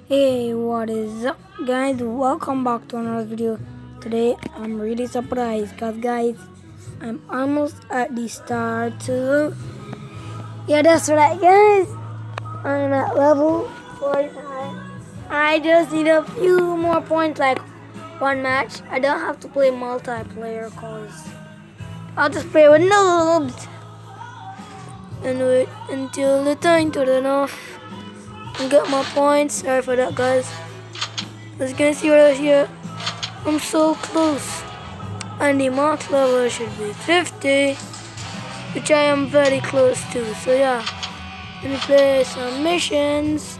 Hey, what is up guys? Welcome back to another video. Today I'm really surprised because guys, I'm almost at the start too. Yeah, that's right guys. I'm at level 49. I just need a few more points, like one match. I don't have to play multiplayer cause I'll just play with noobs and wait until the time to run off and get my points. Sorry for that guys. As you can see right here, I'm so close. And the max level should be 50, which I am very close to. So yeah, let me play some missions.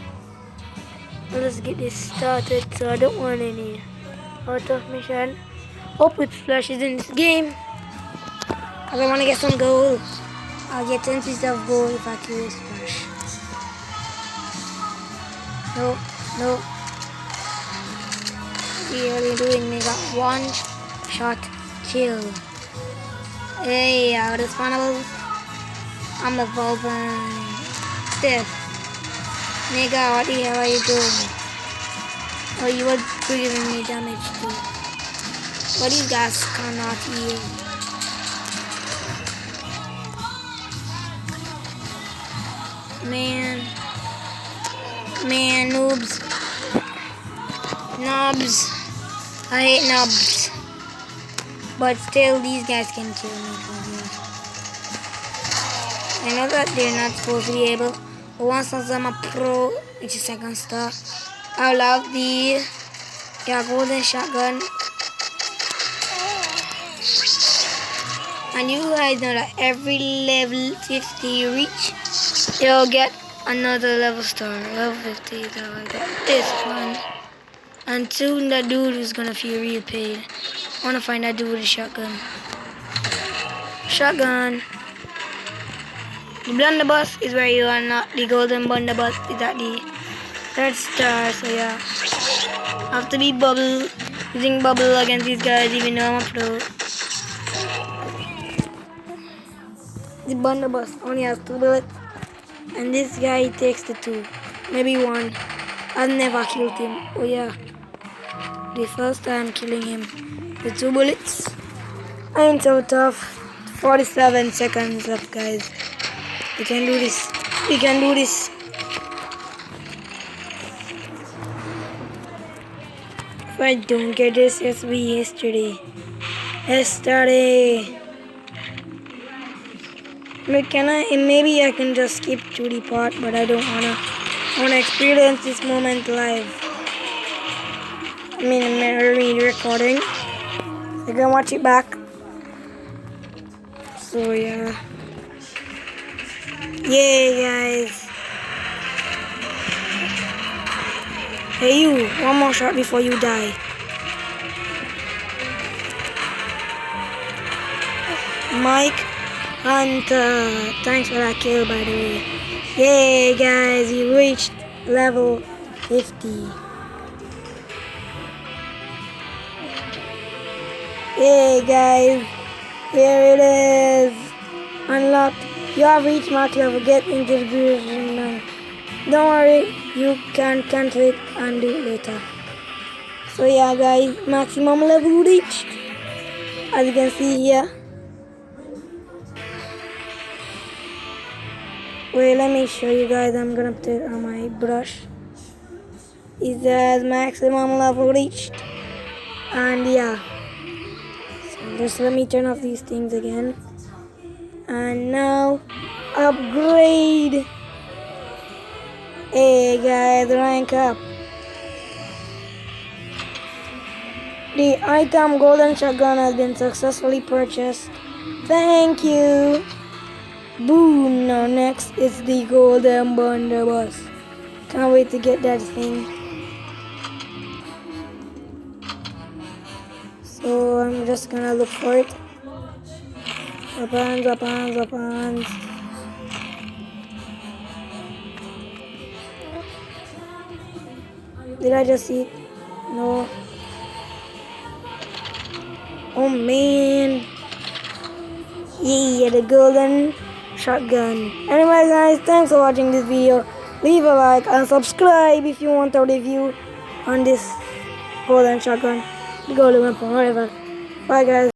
And let's get this started. So I don't want any out of mission. Hope it flashes in this game. Cause I want to get some gold. I'll get 10 pieces of gold if I kill this splash. No. We only doing me got one shot kill. Hey, Respawnable. I'm evolving. Stiff. Nigga, what the hell are you doing? Oh, you were giving me damage too. But these guys cannot heal. Man, noobs. Knobs. I hate knobs. But still, these guys can kill me. I know that they're not supposed to be able. But once I'm a pro, which is second star, I love the golden shotgun. And you guys know that every level 50 you reach, you'll get another level star. Level 50, so I got this one. And soon that dude is gonna feel real pain. I wanna find that dude with a shotgun. Shotgun. The blunderbuss is where you unlock the golden blunderbuss. Is at the third star, so yeah. I have to be bubble. Using bubble against these guys even though I'm a pro. The blunderbuss only has 2 bullets. And this guy takes the 2. Maybe 1. I've never killed him. Oh yeah. The first time killing him with 2 bullets. I ain't so tough. 47 seconds left guys. We can do this. We can do this. If I don't get this, it's be yesterday. Maybe I can just skip to the part, but I don't wanna. I wanna experience this moment live. I'm recording. You can watch it back. So yeah. Yay guys. Hey you, one more shot before you die. Mike Hunter. Thanks for that kill by the way. Yay guys, you reached level 50. Yay guys, here it is. Unlocked. You have reached max level. Get into the version now. Don't worry, you can cancel it and do it later. So yeah guys, maximum level reached. As you can see here. Wait, let me show you guys. I'm gonna put it on my brush. It says maximum level reached. And yeah. So just let me turn off these things again. And now, upgrade. Hey guys, rank up. The item golden shotgun has been successfully purchased. Thank you. Boom. Now next is the golden blunderbuss. Can't wait to get that thing. So I'm just gonna look for it. Weapons. Did I just see it? No. Oh man. Yeah, the golden shotgun. Anyway guys, thanks for watching this video. leave a like and subscribe if you want a review on this golden shotgun, the golden weapon, whatever. Bye guys.